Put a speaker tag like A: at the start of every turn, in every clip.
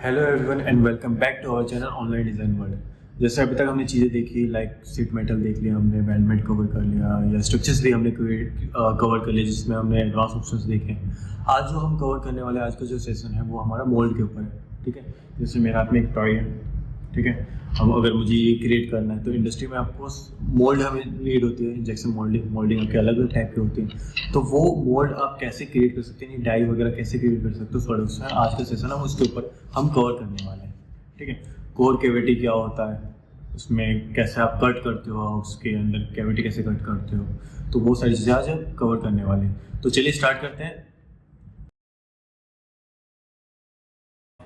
A: Hello everyone and welcome back to our channel online design world. जैसे अभी तक हमने चीज़ें देखी लाइक सीट मेटल देख लिया हमने, वेलमेट कवर कर लिया या स्ट्रक्चर्स भी हमने कवर कर लिया जिसमें हमने एडवांस ऑप्शंस देखे। आज जो हम कवर करने वाले आज का जो सेशन है वो हमारा मोल्ड के ऊपर है। ठीक है, जैसे मेरे हाथ में एक टॉय है। ठीक है, अब अगर मुझे ये क्रिएट करना है तो इंडस्ट्री में आपको मोल्ड हमें नीड होती है, इंजेक्शन मोल्डिंग आपके अलग अलग टाइप की होती है। तो वो मोल्ड आप कैसे क्रिएट कर सकते हैं, डाई वगैरह कैसे क्रिएट कर सकते हो प्रोडक्ट्स में आज का सेशन है उसके ऊपर हम कवर करने वाले हैं। ठीक है, कोर कैविटी क्या होता है, उसमें कैसे आप कट करते हो, उसके अंदर कैविटी कैसे कट करते हो, तो वो सारी चीज़ें आज कवर करने वाले हैं। तो चलिए स्टार्ट करते हैं।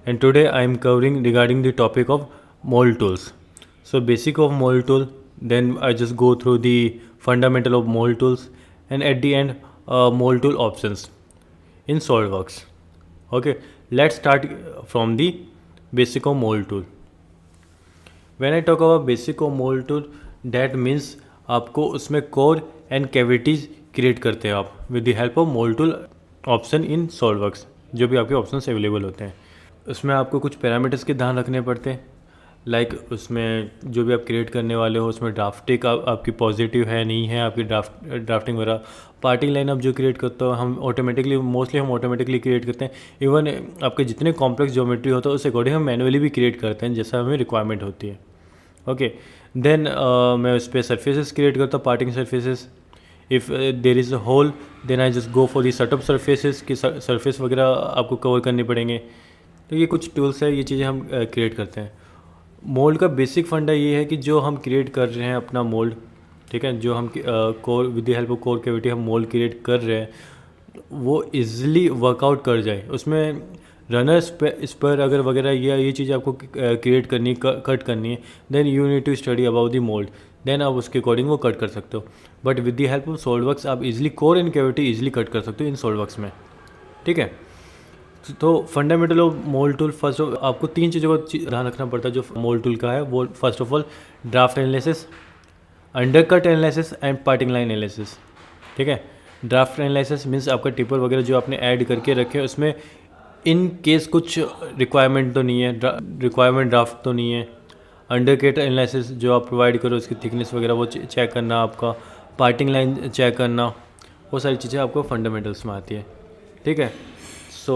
B: And today I am covering regarding the topic of mold tools. So basic of mold tool, then I just go through the fundamental of mold tools, and at the end mold tool options in SolidWorks. Okay, let's start from the basic of mold tool. When I talk about basic of mold tool, that means आपको उसमें core and cavities create करते हैं आप with the help of mould tool option in SolidWorks. जो भी आपके options available होते हैं उसमें आपको कुछ पैरामीटर्स के ध्यान रखने पड़ते हैं। लाइक उसमें जो भी आप क्रिएट करने वाले हो उसमें ड्राफ्टिंग आपकी पॉजिटिव है नहीं है, आपकी ड्राफ्टिंग वगैरह। पार्टिंग लाइन आप जो क्रिएट करते हो हम ऑटोमेटिकली क्रिएट करते हैं। इवन आपके जितने कॉम्प्लेक्स ज्योमेट्री होता है उस अकॉर्डिंग हम मैनुअली भी क्रिएट करते हैं जैसा हमें रिक्वायरमेंट होती है। ओके, देन मैं उस पर सर्फेसेस क्रिएट करता हूँ, parting surfaces. If there is a hole then I just go for the setup surfaces की सर्फेस वगैरह आपको कवर करने पड़ेंगे। तो ये कुछ टूल्स है, ये चीज़ें हम क्रिएट करते हैं। मोल्ड का बेसिक फंडा ये है कि जो हम क्रिएट कर रहे हैं अपना मोल्ड, ठीक है, जो हम core with the help of core cavity हम मोल्ड क्रिएट कर रहे हैं वो इजीली वर्कआउट कर जाए। उसमें रनर स्पर अगर वगैरह ये चीज़ आपको क्रिएट करनी कट करनी है, then you need to study about the mould, then आप उसके अकॉर्डिंग वो कट कर सकते हो। But with the help of SolidWorks आप easily core and cavity easily cut कर सकते हो इन सॉल्डवर्क्स में। ठीक है, तो fundamental of mould tool, first of आपको तीन चीज़ों का ध्यान रखना पड़ता है जो मोल्ड टूल का है। वो first of all draft analysis, undercut analysis and parting line analysis. ठीक है, ड्राफ्ट एनालिसिस मीन्स आपका टिपर वगैरह जो आपने ऐड करके रखे हैं उसमें इन केस कुछ रिक्वायरमेंट तो नहीं है, रिक्वायरमेंट ड्राफ्ट तो नहीं है। अंडरकट एनालिसिस जो आप प्रोवाइड करो उसकी थिकनेस वगैरह वो चेक करना, आपका पार्टिंग लाइन चेक करना, वो सारी चीज़ें आपको फंडामेंटल्स में आती है। ठीक है, so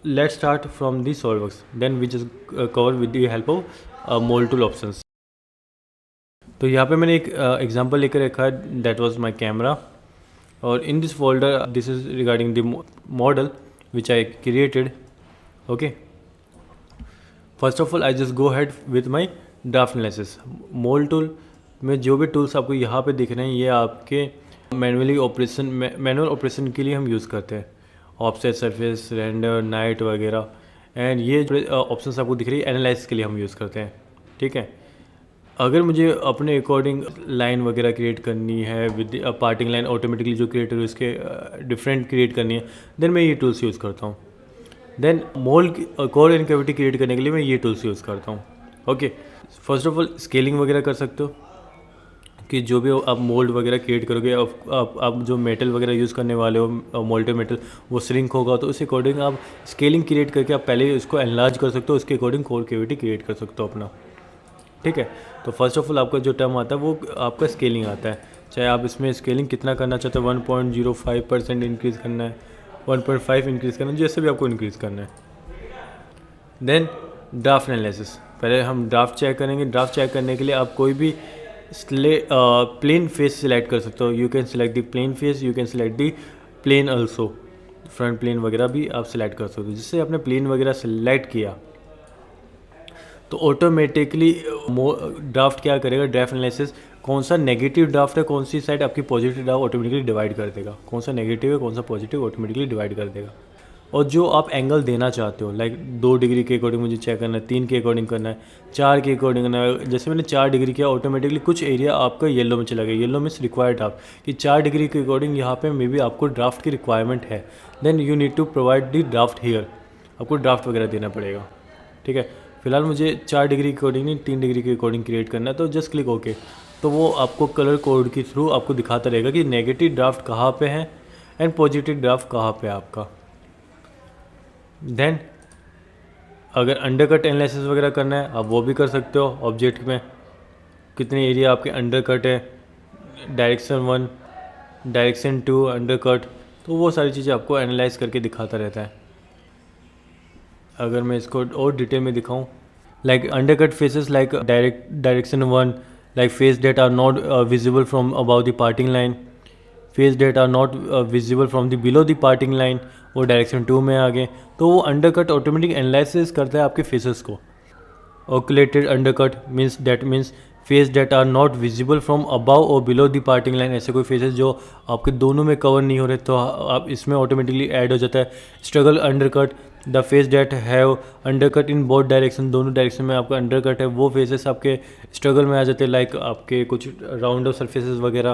B: let's start from the SolidWorks, then we just cover with the help of mold tool options. तो यहाँ पे मैंने एक एग्जांपल लेकर रखा है, दैट वाज माय कैमरा, और in this folder this is regarding the model which I created. Okay, first of all I just go head with my draft analysis. Mould tool में जो भी टूल्स आपको यहाँ पे दिख रहे हैं ये आपके मैनुअल ऑपरेशन के लिए हम यूज़ करते हैं। ऑफसेट सरफेस, रेंडर, नाइट वगैरह, एंड ये जो ऑप्शंस आपको दिख रही है एनालाइज के लिए हम यूज़ करते हैं। ठीक है, अगर मुझे अपने अकॉर्डिंग लाइन वगैरह क्रिएट करनी है विद पार्टिंग लाइन ऑटोमेटिकली जो क्रिएट हो इसके डिफरेंट क्रिएट करनी है, देन मैं ये टूल्स यूज़ करता हूँ। Then mould core and cavity create करने के लिए मैं ये टूल्स यूज़ करता हूँ। Okay, first of all scaling वगैरह कर सकते हो कि जो भी आप मोल्ड वगैरह क्रिएट करोगे, आप जो मेटल वगैरह यूज़ करने वाले हो मोल्टेड मेटल वो श्रिंक होगा, तो उस अकॉर्डिंग आप स्केलिंग क्रिएट करके आप पहले उसको एनलार्ज कर सकते हो, उसके अकॉर्डिंग कोर कैविटी क्रिएट कर सकते हो अपना। ठीक है, तो फर्स्ट ऑफ ऑल आपका जो टर्म आता है वो आपका स्केलिंग आता है। चाहे आप इसमें स्केलिंग कितना करना चाहते हो, 1.05% इंक्रीज़ करना है, 1.5 इंक्रीज़ करना है, जैसे भी आपको इंक्रीज़ करना है। देन ड्राफ्ट एनालिसिस, पहले हम ड्राफ्ट चेक करेंगे। ड्राफ्ट चेक करने के लिए आप कोई भी प्लेन फेस सिलेक्ट कर सकते हो। You can select the plane face, you can select the plane also, front plane वगैरह भी आप सिलेक्ट कर सकते हो। जिससे आपने प्लेन वगैरह सिलेक्ट किया तो ऑटोमेटिकली ड्राफ्ट क्या करेगा, ड्राफ्ट एनालिसिस कौन सा नेगेटिव ड्राफ्ट है, कौन सी साइड आपकी पॉजिटिव ड्राफ्ट ऑटोमेटिकली डिवाइड कर देगा, कौन सा नेगेटिव है कौन सा पॉजिटिव ऑटोमेटिकली डिवाइड कर देगा। और जो आप एंगल देना चाहते हो, लाइक 2 डिग्री के अकॉर्डिंग मुझे चेक करना है, 3 के अकॉर्डिंग करना है, 4 के अकॉर्डिंग करना है। जैसे मैंने 4 डिग्री किया ऑटोमेटिकली कुछ एरिया आपका येलो में चला गया। येलो मीन्स रिक्वायर्ड ड्राफ्ट कि 4 डिग्री के अकॉर्डिंग यहाँ पे मे बी आपको ड्राफ्ट की रिक्वायरमेंट है, then you need to provide the draft here, आपको ड्राफ्ट वगैरह देना पड़ेगा। ठीक है, फिलहाल मुझे 4 डिग्री के अकॉर्डिंग नहीं 3 डिग्री के अकॉर्डिंग क्रिएट करना है, तो जस्ट क्लिक ओके। तो वो आपको कलर कोड के थ्रू आपको दिखाता रहेगा कि नेगेटिव ड्राफ्ट कहाँ पे है एंड पॉजिटिव ड्राफ्ट कहाँ पे है आपका। देन अगर अंडरकट एनालिसिस वगैरह करना है आप वो भी कर सकते हो। ऑब्जेक्ट में कितने एरिया आपके अंडरकट है, डायरेक्शन 1, डायरेक्शन 2 अंडरकट, तो वो सारी चीज़ें आपको एनालाइज करके दिखाता रहता है। अगर मैं इसको और डिटेल में दिखाऊं, like undercut faces like direction 1, like face that are not visible from about the parting line, face that are not visible from the below the parting line, वो डायरेक्शन 2 में आ गए। तो वो अंडरकट ऑटोमेटिक एनालिसिस करता है आपके faces को। Occluded undercut means face that are not visible from above और बिलो द पार्टिंग लाइन, ऐसे कोई फेसेस जो आपके दोनों में कवर नहीं हो रहे तो आप इसमें ऑटोमेटिकली ऐड हो जाता है। Struggle undercut, the face that have undercut in both direction, दोनों डायरेक्शन में आपका अंडरकट है, वो फेसेस आपके स्ट्रगल में आ जाते हैं, लाइक आपके कुछ राउंड ऑफ सर्फेसेस वगैरह।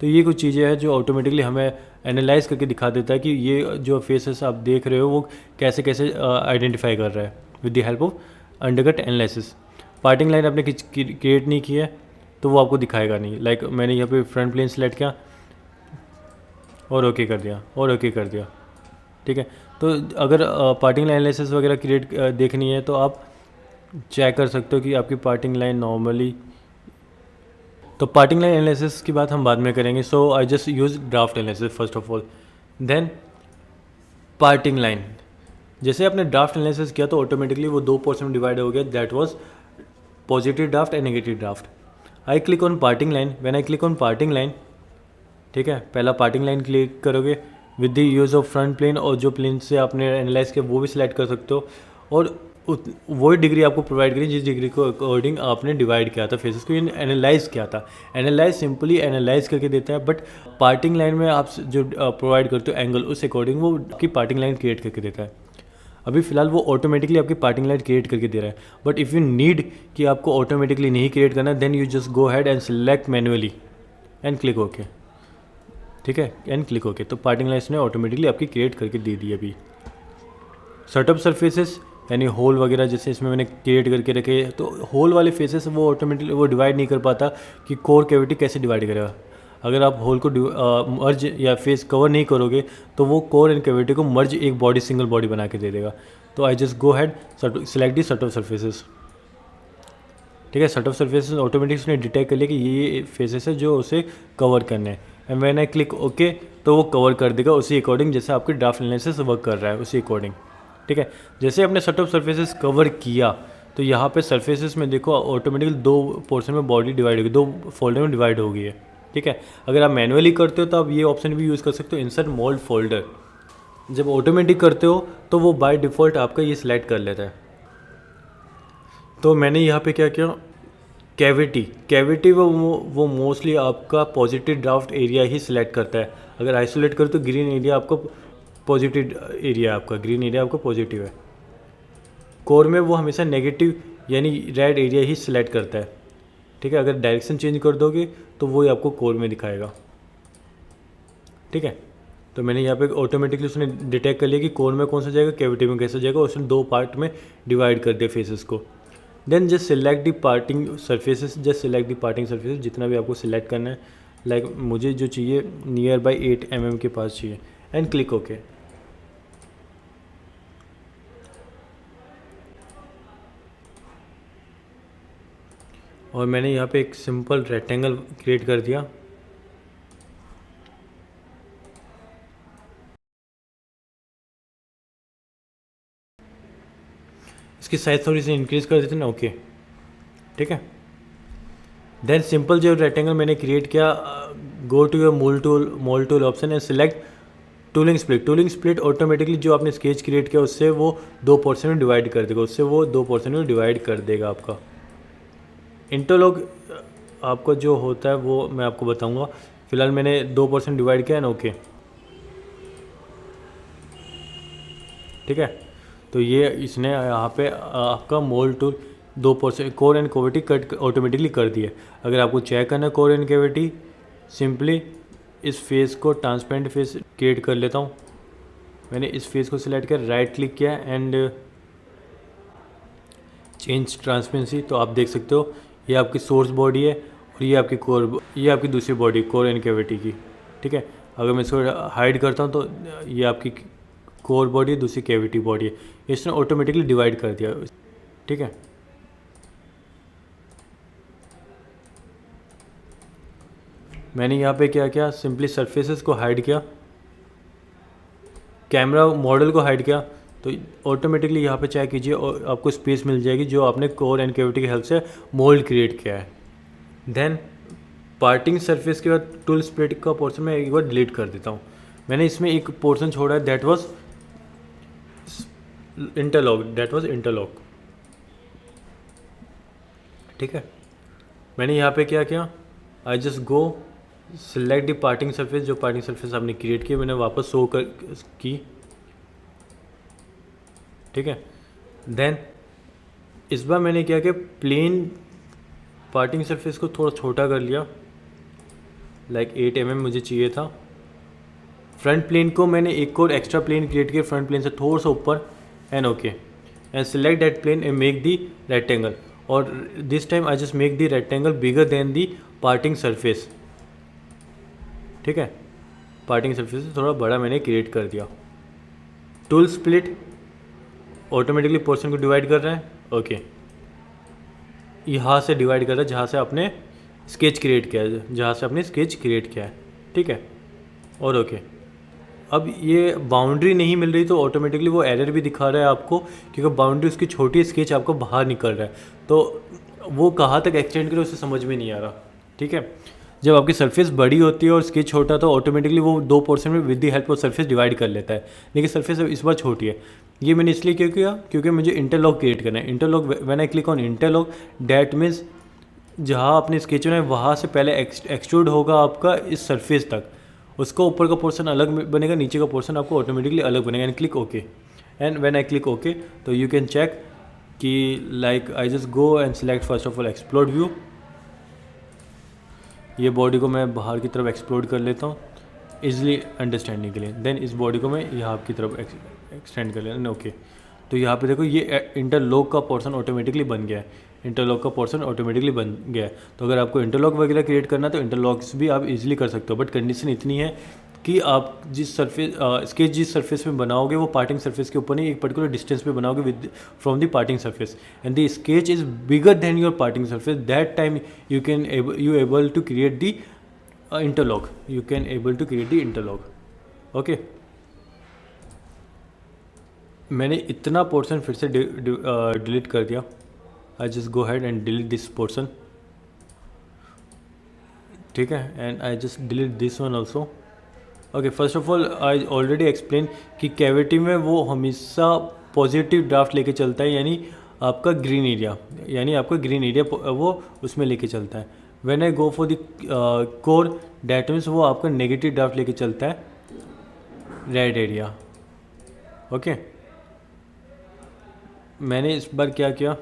B: तो ये कुछ चीज़ें हैं जो ऑटोमेटिकली हमें एनालाइज करके दिखा देता है कि ये जो फेसेस आप देख रहे हो वो कैसे कैसे आइडेंटिफाई कर रहा है with the help of undercut analysis. Parting line आपने क्रिएट नहीं की है तो वो आपको दिखाएगा नहीं। लाइक मैंने यहाँ पे फ्रंट प्लेन सेलेक्ट किया और ओके कर दिया और ओके कर दिया, ठीक है। तो अगर पार्टिंग लाइन एनालिसिस वगैरह क्रिएट देखनी है तो आप चेक कर सकते हो कि आपकी पार्टिंग लाइन नॉर्मली, तो पार्टिंग लाइन एनालिसिस की बात हम बाद में करेंगे। So I just use draft analysis first of all, then parting line. जैसे आपने ड्राफ्ट एनालिसिस किया तो ऑटोमेटिकली वो 2 पोर्शन में डिवाइड हो गया, that was positive draft and negative draft. I click on parting line, when I click on parting line, ठीक है, पहला पार्टिंग लाइन क्लिक करोगे with the use of front plane, और जो प्लेन से आपने एनालाइज किया वो भी सिलेक्ट कर सकते हो, और वही डिग्री आपको प्रोवाइड करी जिस डिग्री को अकॉर्डिंग आपने डिवाइड किया था फेसेस को, एनालाइज किया था। एनालाइज सिंपली एनालाइज करके देता है, बट पार्टिंग लाइन में आप जो प्रोवाइड करते हो एंगल, उस अकॉर्डिंग वो आपकी पार्टिंग लाइन क्रिएट करके देता है। अभी फ़िलहाल वो ऑटोमेटिकली आपकी पार्टिंग लाइन क्रिएट करके दे रहा है, बट इफ़ यू नीड कि आपको ऑटोमेटिकली नहीं क्रिएट करना, then you just go had and select manually and click okay, ठीक है, एंड क्लिक ओके। तो पार्टिंग लाइन ने ऑटोमेटिकली आपकी क्रिएट करके दे दी अभी। सेटअप सरफेसेस यानी होल वगैरह जैसे इसमें मैंने क्रिएट करके रखे, तो होल वाले फेसेस वो ऑटोमेटिकली वो डिवाइड नहीं कर पाता कि कोर कैविटी कैसे डिवाइड करेगा। अगर आप होल को मर्ज या फेस कवर नहीं करोगे तो वो कोर एंड कैविटी को मर्ज एक बॉडी सिंगल बॉडी बना के दे देगा। तो आई just go had select the setup surfaces, ठीक है। सेटअप सरफेसेस ऑटोमेटिक उसने डिटेक्ट कर लिया कि ये फेसेस है जो उसे कवर करने हैं, and when I click okay तो वो कवर कर देगा उसी अकॉर्डिंग जैसे आपके ड्राफ्ट एनालिसिस वर्क कर रहा है उसी अकॉर्डिंग, ठीक है। जैसे आपने सेटअप सरफेसेस कवर किया तो यहाँ पे सरफेसेस में देखो ऑटोमेटिकली 2 पोर्शन में बॉडी डिवाइड होगी, 2 फोल्डर में डिवाइड हो गई है, ठीक है। अगर आप मैनुअली करते हो तो आप ये ऑप्शन भी यूज़ कर सकते हो, इंसर्ट मोल्ड फोल्डर। जब ऑटोमेटिक करते हो तो वो बाय डिफ़ॉल्ट आपका ये सिलेक्ट कर लेता है। तो मैंने यहाँ पे क्या किया, कैविटी वो मोस्टली आपका पॉजिटिव ड्राफ्ट एरिया ही सिलेक्ट करता है। अगर आइसोलेट करो तो ग्रीन एरिया आपको पॉजिटिव एरिया, आपका ग्रीन एरिया आपका पॉजिटिव है। कोर में वो हमेशा नेगेटिव यानी रेड एरिया ही सिलेक्ट करता है, ठीक है। अगर डायरेक्शन चेंज कर दोगे तो वो आपको कोर में दिखाएगा, ठीक है। तो मैंने यहाँ पे ऑटोमेटिकली उसने डिटेक्ट कर लिया कि कोर में कौन सा जाएगा, कैविटी में कैसा जाएगा, उसने 2 पार्ट में डिवाइड कर दिया फेसेस को। Then just select the parting surfaces, just select the parting surfaces जितना भी आपको सिलेक्ट करना है, लाइक मुझे जो चाहिए नियर बाई 8 mm के पास चाहिए, एंड क्लिक ओके। और मैंने यहाँ पे एक सिंपल रेक्टेंगल क्रिएट कर दिया, इसकी साइज थोड़ी सी इंक्रीज कर देते ना, ओके, ठीक है। देन सिंपल जो रेक्टेंगल मैंने क्रिएट किया, go to your mould tool option and select tooling split automatically जो आपने स्केच क्रिएट किया उससे वो 2 पोर्शन में डिवाइड कर देगा, आपका इंटरलॉक आपका जो होता है वो मैं आपको बताऊंगा। फिलहाल मैंने 2 पोर्शन डिवाइड किया है ना, ओके, ठीक है। तो ये इसने यहाँ पे आपका mould tool 2 portion core and cavity cut automatically कर दिए। अगर आपको चेक करना है कोर एंड कैविटी, सिंपली इस फेस को ट्रांसपेरेंट फेस क्रिएट कर लेता हूँ। मैंने इस फेस को सिलेक्ट किया, राइट क्लिक किया एंड चेंज ट्रांसपेरेंसी, तो आप देख सकते हो ये आपकी सोर्स बॉडी है और ये आपकी दूसरी बॉडी कोर एंड कैविटी की, ठीक है। अगर मैं इसको हाइड करता हूँ तो ये आपकी कोर बॉडी है, दूसरी कैविटी बॉडी है, इसने ऑटोमेटिकली डिवाइड कर दिया। ठीक है, मैंने यहाँ पे क्या किया, सिंपली सरफेसेस को हाइड किया, कैमरा मॉडल को हाइड किया, तो ऑटोमेटिकली यहाँ पे चेक कीजिए और आपको स्पेस मिल जाएगी जो आपने कोर एंड कैविटी की हेल्प से मोल्ड क्रिएट किया है। देन पार्टिंग सरफेस के बाद टूल स्प्लिट का पोर्शन मैं एक बार डिलीट कर देता हूँ। मैंने इसमें एक पोर्शन छोड़ा है, दैट वाज इंटरलॉक। ठीक है, मैंने यहाँ पे क्या किया, I just go select the parting surface, जो पार्टिंग सरफेस आपने क्रिएट की मैंने वापस शो कर की। ठीक है, देन इस बार मैंने क्या किया, प्लेन पार्टिंग सरफेस को थोड़ा छोटा कर लिया, लाइक 8 mm मुझे चाहिए था। फ्रंट प्लेन को मैंने एक और एक्स्ट्रा प्लेन क्रिएट किया फ्रंट प्लेन से थोड़ा सा ऊपर, and okay, and select that plane and make the rectangle, और this time I just make the rectangle bigger than the parting surface. ठीक है, पार्टिंग सरफेस से थोड़ा बड़ा मैंने क्रिएट कर दिया। टूल स्प्लिट ऑटोमेटिकली पोर्शन को डिवाइड कर रहा है, ओके, यहाँ से डिवाइड कर रहा है जहाँ से आपने स्केच क्रिएट किया है, ठीक है, और ओके। अब ये बाउंड्री नहीं मिल रही तो ऑटोमेटिकली वो एरर भी दिखा रहा है आपको, क्योंकि बाउंड्री उसकी छोटी, स्केच आपको बाहर निकल रहा है, तो वो कहाँ तक एक्सटेंड करे उसे समझ में नहीं आ रहा। ठीक है, जब आपकी सरफेस बड़ी होती है और स्केच छोटा तो ऑटोमेटिकली वो 2 पोर्शन में with the help of surface divide कर लेता है, लेकिन सरफेस इस बार छोटी है। ये मैंने इसलिए क्यों किया, क्योंकि मुझे इंटरलॉक क्रिएट करना है। Interlock, when I click on interlock, that means जहाँ आपने स्केच बनाया वहाँ से पहले एक्सट्रूड होगा आपका इस सरफेस तक, उसका ऊपर का पोर्शन अलग बनेगा, नीचे का पोर्शन आपको ऑटोमेटिकली अलग बनेगा। And click okay, and when I click okay तो यू कैन चेक कि like I just go and select first of all explode view. ये बॉडी को मैं बाहर की तरफ एक्सप्लोड कर लेता हूँ इजीली अंडरस्टैंडिंग के लिए। देन इस बॉडी को मैं यहाँ की तरफ एक्सटेंड कर लेता, ओके। तो यहाँ पे देखो ये इंटरलॉक का पोर्शन ऑटोमेटिकली बन गया है, तो अगर आपको इंटरलॉक वगैरह क्रिएट करना है तो इंटरलॉक्स भी आप इजीली कर सकते हो, बट कंडीशन इतनी है कि आप जिस सरफेस स्केच जिस सरफेस में बनाओगे वो पार्टिंग सरफेस के ऊपर नहीं, एक पर्टिकुलर डिस्टेंस पे बनाओगे with from the parting surface, and the sketch is bigger than your parting surface, that time you able to create the interlock, okay. मैंने इतना पोर्शन फिर से डिलीट कर दिया। I just go head and delete this portion, ठीक है, and I just delete this one also, okay. First of all I already explain कि cavity में वो हमेशा पॉजिटिव ड्राफ्ट लेके चलता है, यानी आपका ग्रीन एरिया वो उसमें लेके चलता है। When I go for the core, that means वो आपका नेगेटिव ड्राफ्ट लेके चलता है, रेड एरिया, ओके। मैंने इस बार क्या किया,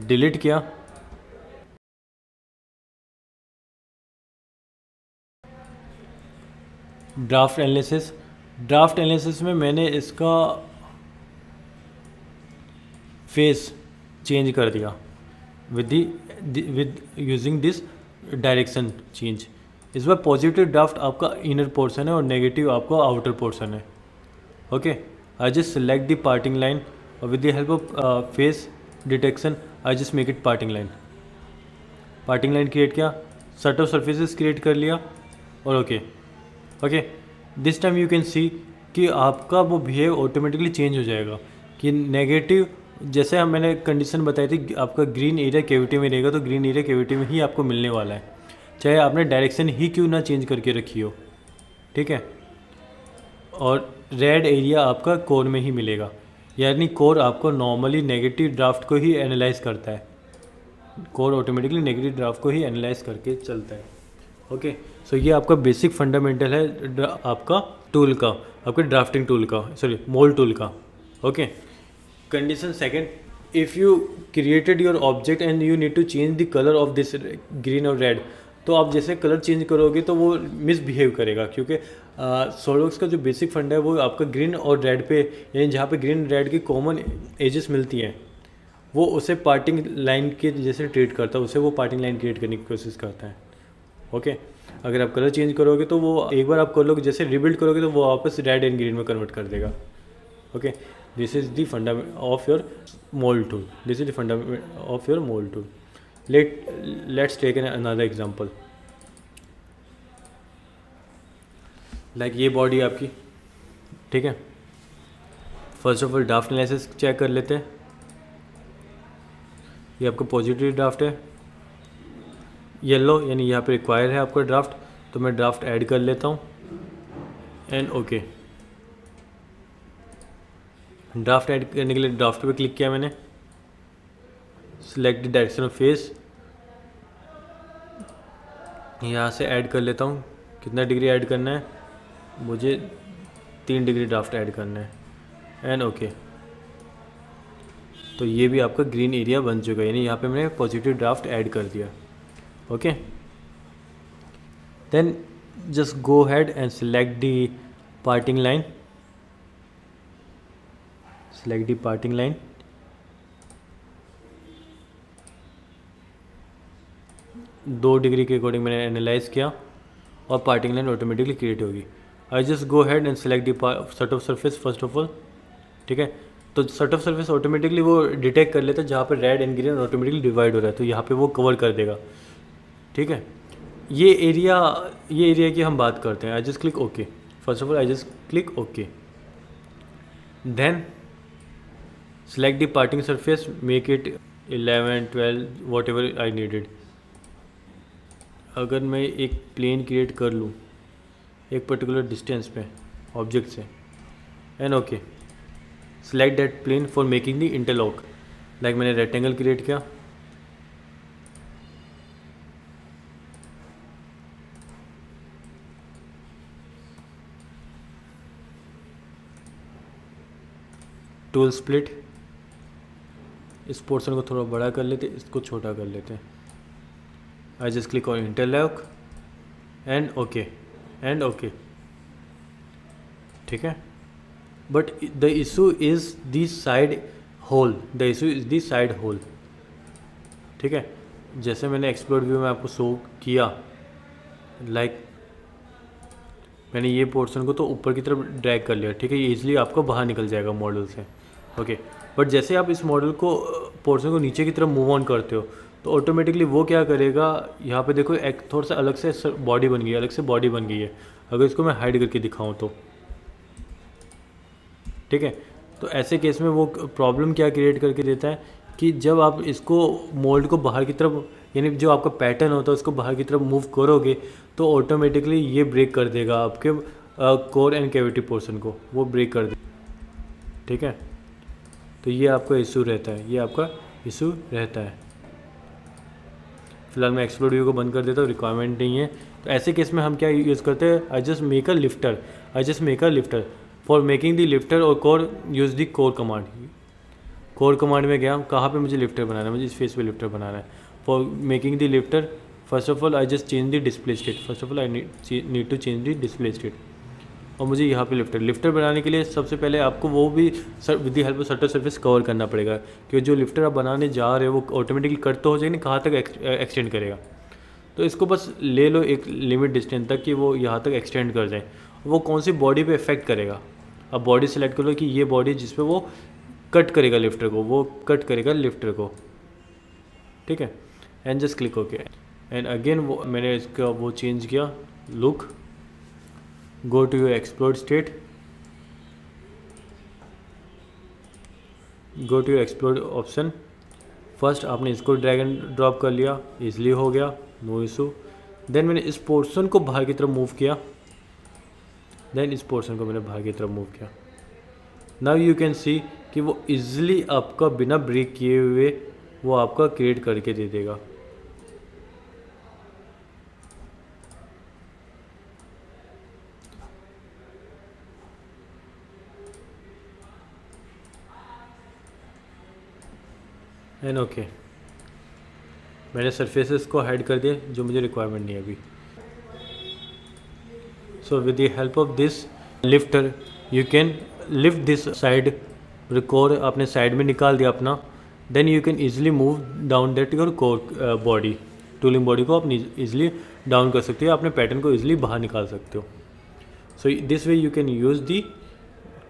B: डिलीट किया, ड्राफ्ट एनालिसिस में मैंने इसका फेस चेंज कर दिया with using this direction change. इस बार पॉजिटिव ड्राफ्ट आपका इनर पोर्शन है और नेगेटिव आपका आउटर पोर्शन है, okay. I just select the parting line और with the help of face detection I just make it parting line create किया, set of surfaces create कर लिया, और okay. This time you can see कि आपका वो behave automatically change हो जाएगा, कि नेगेटिव जैसे मैंने कंडीशन बताई थी, आपका ग्रीन एरिया कैविटी में रहेगा तो ग्रीन एरिया कैविटी में ही आपको मिलने वाला है, चाहे आपने डायरेक्शन ही क्यों ना चेंज करके रखी हो, ठीक है। और रेड एरिया आपका कोर में ही मिलेगा, यानी कोर आपको नॉर्मली नेगेटिव ड्राफ्ट को ही एनालाइज करता है, कोर ऑटोमेटिकली नेगेटिव ड्राफ्ट को ही एनालाइज करके चलता है, ओके। सो ये आपका बेसिक फंडामेंटल है आपका टूल का, आपके ड्राफ्टिंग टूल का, मोल्ड टूल का, okay. Condition second, if you created your object and you need to change the colour of this green और रेड, तो आप जैसे कलर चेंज करोगे तो वो मिसबिहेव करेगा, क्योंकि सॉलिडवर्क्स का जो बेसिक फंड है वो आपका ग्रीन और रेड पे, यानी जहाँ पे ग्रीन रेड की कॉमन एजेस मिलती हैं वो उसे पार्टिंग लाइन के जैसे ट्रीट करता है, उसे वो पार्टिंग लाइन क्रिएट करने की कोशिश करता है, ओके अगर आप कलर चेंज करोगे तो वो एक बार आप कर लोगे, जैसे रिबिल्ड करोगे तो वो वापस रेड एंड ग्रीन में कन्वर्ट कर देगा। Okay this is the fundament of your mould tool, this is the fundament of your mould tool. Let's take an another example. Like ये बॉडी आपकी, ठीक है। First of all draft analysis check कर लेते हैं। ये आपका पॉजिटिव ड्राफ्ट है, येलो, यानी यहाँ पे रिक्वायर है आपका ड्राफ्ट, तो मैं ड्राफ्ट ऐड कर लेता हूँ एंड ओके। ड्राफ्ट ऐड करने के लिए ड्राफ्ट पे क्लिक किया मैंने, select the direction of face, यहाँ से ऐड कर लेता हूँ। कितना डिग्री ऐड करना है मुझे, 3 डिग्री ड्राफ्ट ऐड करना है एंड ओके। तो ये भी आपका ग्रीन एरिया बन चुका है, यानी यहाँ पे मैंने पॉजिटिव ड्राफ्ट ऐड कर दिया। Okay then just go ahead and select the parting line, select the parting line, दो डिग्री के अकॉर्डिंग मैंने एनालाइज किया और पार्टिंग लाइन ऑटोमेटिकली क्रिएट होगी। I just go had and select the set of surface first of all, ठीक है। तो set of surface automatically वो डिटेक्ट कर लेता है जहाँ पर red and green automatically divide हो रहा है, तो यहाँ पे वो कवर कर देगा, ठीक है। ये एरिया की हम बात करते हैं। I just click okay, first of all I just click okay, then select the parting surface, make it 11, 12 whatever I needed. अगर मैं एक प्लेन क्रिएट कर लूँ एक पर्टिकुलर डिस्टेंस पे ऑब्जेक्ट से and okay, select that plane for making the interlock. Like मैंने rectangle create किया, टूल स्प्लिट, इस पोर्शन को थोड़ा बड़ा कर लेते, इसको छोटा कर लेते हैं। I just click on interlock and okay, ठीक है। But the issue is the side hole, the issue is the side hole, ठीक है। जैसे मैंने एक्सप्लोर व्यू में आपको शो किया, लाइक मैंने ये पोर्शन को तो ऊपर की तरफ ड्रैग कर लिया, ठीक है। ये इजीली आपको बाहर निकल जाएगा मॉडल से, ओके। बट जैसे आप इस मॉडल को पोर्शन को नीचे की तरफ मूव ऑन करते हो तो ऑटोमेटिकली वो क्या करेगा, यहाँ पे देखो एक थोड़ा सा अलग से बॉडी बन गई है, अलग से बॉडी बन गई है। अगर इसको मैं हाइड करके दिखाऊं तो, ठीक है। तो ऐसे केस में वो प्रॉब्लम क्या क्रिएट करके देता है कि जब आप इसको मोल्ड को बाहर की तरफ, यानी जो आपका पैटर्न होता है उसको बाहर की तरफ मूव करोगे तो ऑटोमेटिकली ये ब्रेक कर देगा आपके कोर एंड कैविटी पोर्शन को, वो ब्रेक कर देगा, ठीक है। तो ये आपका इशू रहता है, ये आपका इशू रहता है। फिलहाल मैं एक्सप्लोर व्यू को बंद कर देता हूँ, रिक्वायरमेंट नहीं है। तो ऐसे केस में हम क्या यूज़ करते हैं, I just make a lifter for making the lifter और core use the core command. Core command में गया, कहाँ पे मुझे लिफ्टर बनाना है, मुझे इस फेस पे लिफ्टर बनाना है। For making the lifter first of all I just change the display state, first of all I need to change the display state. और मुझे यहाँ पे लिफ्टर बनाने के लिए सबसे पहले आपको वो भी with the help of shutter surface cover करना पड़ेगा, क्योंकि जो लिफ्टर आप बनाने जा रहे हो वो ऑटोमेटिकली कट तो हो जाएगी, कहाँ तक एक्सटेंड करेगा। तो इसको बस ले लो एक लिमिट डिस्टेंस तक कि वो यहाँ तक एक्सटेंड कर जाए। वो कौन सी बॉडी पे इफेक्ट करेगा, अब बॉडी सेलेक्ट कर लो कि ये बॉडी जिस पे वो कट करेगा लिफ्टर को, वो कट करेगा लिफ्टर को, ठीक है। And just click okay and again वो मैंने इसका वो चेंज किया look. Go to your explore state, go to your explore option. First आपने इसको ड्रैग एंड ड्रॉप कर लिया, इजली हो गया, नो इशू। देन मैंने इस पोर्शन को बाहर की तरफ मूव किया, देन इस पोर्शन को मैंने बाहर की तरफ मूव किया। नाउ यू कैन सी कि वो इजली आपका बिना ब्रेक किए हुए वो आपका क्रिएट करके दे देगा। एंड ओके, मैंने सरफेसेस को हाइड कर दिया जो मुझे रिक्वायरमेंट नहीं है अभी। So with the help of this lifter you can lift this side, core आपने साइड में निकाल दिया अपना, then you can easily move down that your core body, tooling body को आप इजीली डाउन कर सकते हो, अपने पैटर्न को इजीली बाहर निकाल सकते हो. So this way you can use the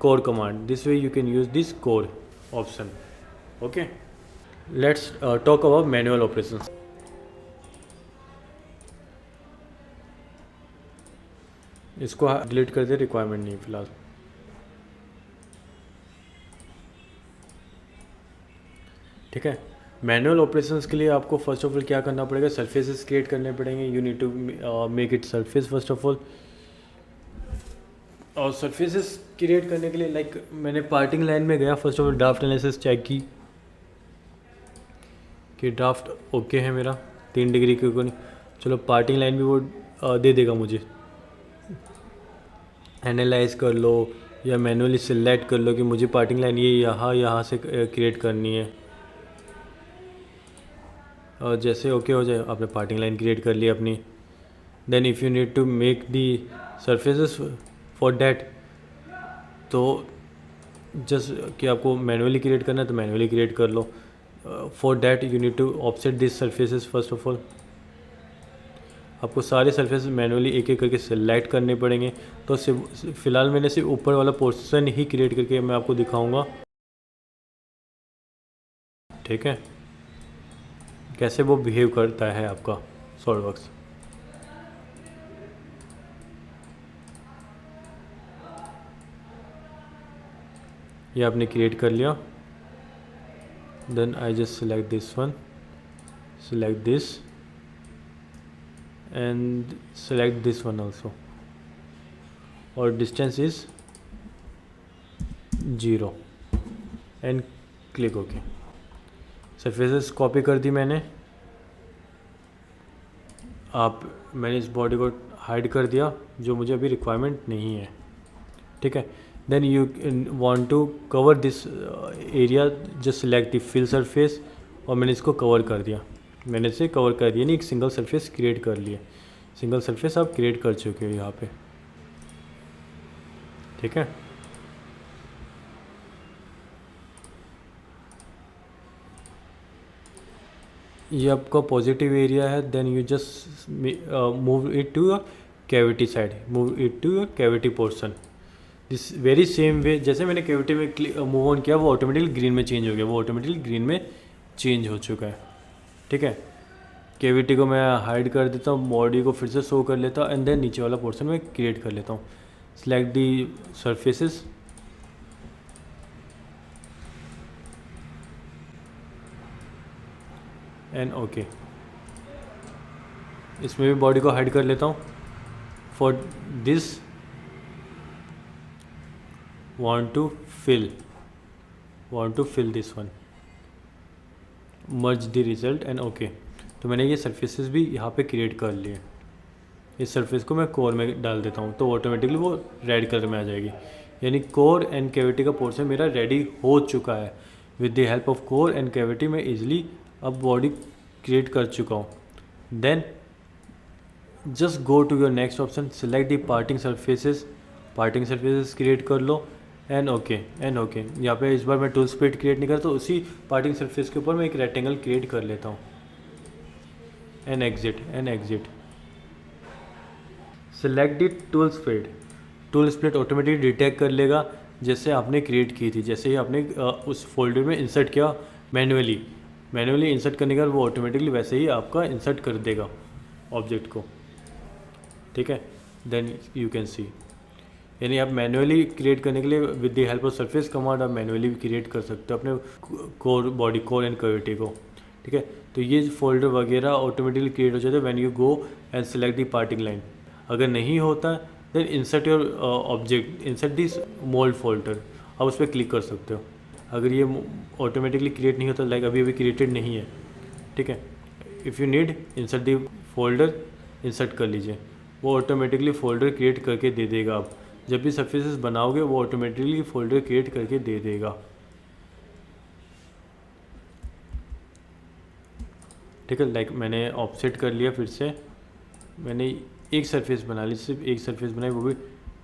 B: core command, this way you can use this core option. Okay, let's talk about manual operations. इसको डिलीट कर दे, रिक्वायरमेंट नहीं फिलहाल. ठीक है, मैनुअल ऑपरेशंस के लिए आपको फर्स्ट ऑफ ऑल क्या करना पड़ेगा, सरफेसेस क्रिएट करने पड़ेंगे. You need to make it surface first of all. और सरफेसेस क्रिएट करने के लिए लाइक मैंने पार्टिंग लाइन में गया, first of all draft analysis check की कि ड्राफ्ट ओके है मेरा 3 डिग्री के ऊपर. चलो पार्टिंग लाइन भी वो दे देगा मुझे. एनालाइज कर लो या मैनुअली सिलेक्ट कर लो कि मुझे पार्टिंग लाइन ये यहाँ से क्रिएट करनी है. और जैसे ओके हो जाए, आपने पार्टिंग लाइन क्रिएट कर ली अपनी. Then if you need to make the surfaces for that, तो जस्ट कि आपको मैनुअली क्रिएट करना है तो मैनुअली क्रिएट कर लो. For that you need to offset this surfaces first of all. आपको सारे सरफेस मैनुअली एक एक करके सिलेक्ट करने पड़ेंगे. तो फ़िलहाल मैंने सिर्फ ऊपर वाला पोर्शन ही क्रिएट करके मैं आपको दिखाऊंगा. ठीक है, कैसे वो बिहेव करता है आपका सॉलिडवर्क्स. ये आपने क्रिएट कर लिया. Then I just select this one, select this and select this one also. और distance is 0 and click okay. Surfaces copy कर दी मैंने. मैंने इस बॉडी को हाइड कर दिया जो मुझे अभी रिक्वायरमेंट नहीं है. ठीक है, then you want to cover this area, just select the fill surface. और मैंने इसको कवर कर दिया. मैंने इसे कवर कर दिया, नहीं एक सिंगल सरफेस क्रिएट कर लिए. सिंगल सरफेस आप क्रिएट कर चुके हो यहाँ पे. ठीक है, ये आपका पॉजिटिव एरिया है. Then you just move it to your cavity side, move it to your cavity portion. This very same way जैसे मैंने कैविटी में मूव ऑन किया, वो ऑटोमेटिकली ग्रीन में चेंज हो गया. वो ऑटोमेटिकली ग्रीन में चेंज हो चुका है. ठीक है, कैविटी को मैं हाइड कर देता हूँ, बॉडी को फिर से शो कर लेता हूँ. एंड देन नीचे वाला पोर्शन में क्रिएट कर लेता हूँ. Select the surfaces. And okay, इसमें भी बॉडी को हाइड कर लेता हूँ. For this want to fill this one, merge the result and okay. तो मैंने ये सरफेसेस भी यहाँ पे क्रिएट कर लिए. इस सरफेस को मैं कोर में डाल देता हूँ तो ऑटोमेटिकली वो रेड कलर में आ जाएगी. यानी कोर एंड कैविटी का पोर्शन मेरा रेडी हो चुका है. With the help of core and cavity मैं इजीली अब बॉडी क्रिएट कर चुका हूँ. Then just go to your next option, select the parting surfaces. Parting surfaces create कर लो. एंड ओके यहाँ पे इस बार मैं टूल स्प्लिट क्रिएट नहीं करता, तो उसी पार्टिंग सरफेस के ऊपर मैं एक रेक्टेंगल क्रिएट कर लेता हूँ. And exit. Select the tool split. Tool split automatic detect कर लेगा जैसे आपने क्रिएट की थी. जैसे ही आपने उस फोल्डर में इंसर्ट किया मैनुअली इंसर्ट करने के बाद वो ऑटोमेटिकली वैसे ही आपका इंसर्ट कर देगा ऑब्जेक्ट को. ठीक है, देन यू कैन सी. यानी आप मैनुअली क्रिएट करने के लिए with the help of surface command आप मैनुअली भी क्रिएट कर सकते हो अपने core body core and cavity को. ठीक है, तो ये फोल्डर वगैरह ऑटोमेटिकली क्रिएट हो जाते हैं when you go and select the parting line. अगर नहीं होता then insert your object, insert this mold folder, आप उस पर क्लिक कर सकते हो. अगर ये ऑटोमेटिकली क्रिएट नहीं होता, लाइक अभी क्रिएटेड नहीं है. ठीक है, if you need insert the folder, insert कर लीजिए. वो ऑटोमेटिकली फोल्डर क्रिएट करके दे देगा. आप जब भी सरफेसेस बनाओगे वो ऑटोमेटिकली फोल्डर क्रिएट करके दे देगा. ठीक है, लाइक मैंने ऑफसेट कर लिया. फिर से मैंने एक सरफेस बना ली, सिर्फ एक सरफेस बनाई, वो भी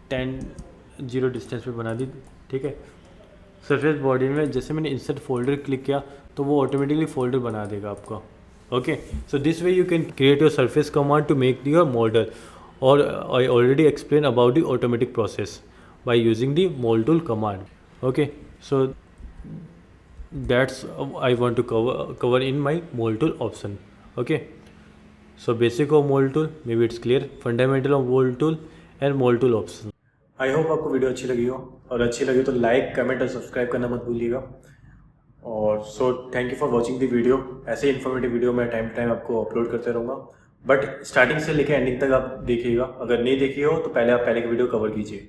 B: 10 डिस्टेंस पे बना दी. ठीक है, सरफेस बॉडी में जैसे मैंने इंसर्ट फोल्डर क्लिक किया तो वो ऑटोमेटिकली फोल्डर बना देगा आपका. Okay, so this way you can create your surface command to make your model, or I already explained about the automatic process by using the mol tool command. Okay, so that's I want to cover in my mol tool option. Okay, so basic of mol tool, maybe it's clear, fundamental of mol tool and mol tool option.
A: I hope आपको video अच्छी लगी हो, और अच्छी लगी तो like, comment और subscribe करना मत भूलिएगा। और so thank you for watching the video. ऐसे इन्फॉर्मेटिव वीडियो मैं टाइम टू टाइम आपको अपलोड करते रहूँगा, बट स्टार्टिंग से लेकर एंडिंग तक आप देखिएगा। अगर नहीं देखी हो तो पहले आप पहले की वीडियो कवर कीजिए।